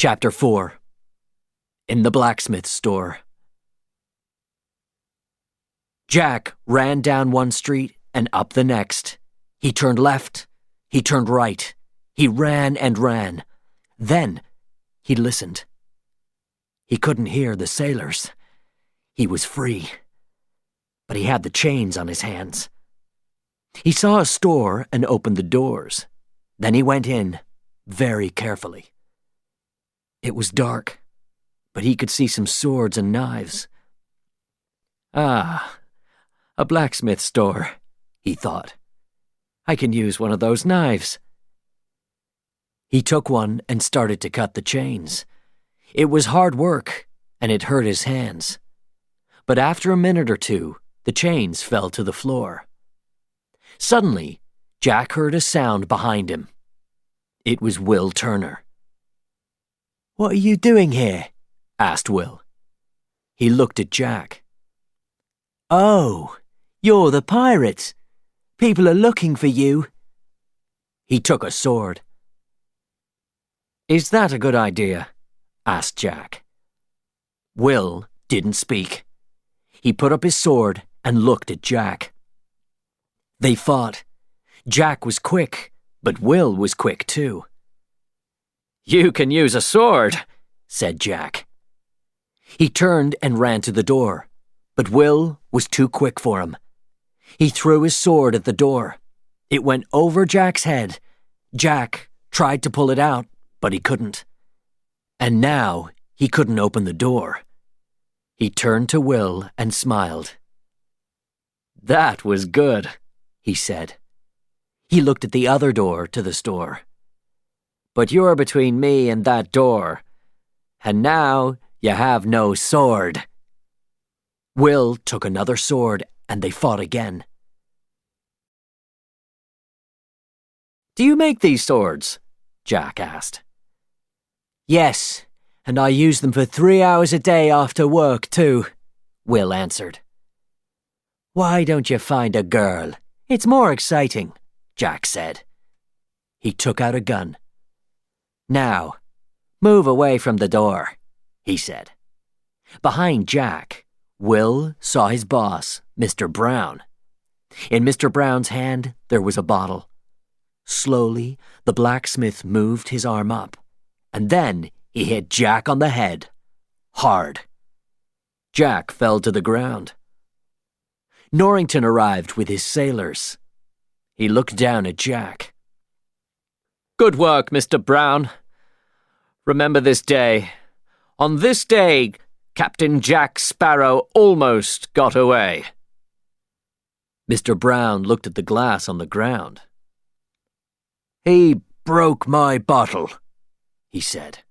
Chapter 4. In the blacksmith store. Jack ran down one street and up the next. He turned left. He turned right. He ran and ran. Then he listened. He couldn't hear the sailors. He was free. But he had the chains on his hands. He saw a store and opened the doors. Then he went in, very carefully. It was dark, but he could see some swords and knives. Ah, a blacksmith store, he thought. I can use one of those knives. He took one and started to cut the chains. It was hard work, and it hurt his hands. But after a minute or two, the chains fell to the floor. Suddenly, Jack heard a sound behind him. It was Will Turner. "What are you doing here?" asked Will. He looked at Jack. "Oh, you're the pirate. People are looking for you." He took a sword. "Is that a good idea?" asked Jack. Will didn't speak. He put up his sword and looked at Jack. They fought. Jack was quick, but Will was quick too. "You can use a sword," said Jack. He turned and ran to the door, but Will was too quick for him. He threw his sword at the door. It went over Jack's head. Jack tried to pull it out, but he couldn't. And now he couldn't open the door. He turned to Will and smiled. "That was good," he said. He looked at the other door to the store. "But you're between me and that door, and now you have no sword." Will took another sword, and they fought again. "Do you make these swords?" Jack asked. "Yes, and I use them for 3 hours a day after work, too," Will answered. "Why don't you find a girl? It's more exciting," Jack said. He took out a gun. "Now, move away from the door," he said. Behind Jack, Will saw his boss, Mr. Brown. In Mr. Brown's hand, there was a bottle. Slowly, the blacksmith moved his arm up, and then he hit Jack on the head. Hard. Jack fell to the ground. Norrington arrived with his sailors. He looked down at Jack. "Good work, Mr. Brown. Remember this day. On this day, Captain Jack Sparrow almost got away." Mr. Brown looked at the glass on the ground. "He broke my bottle," he said.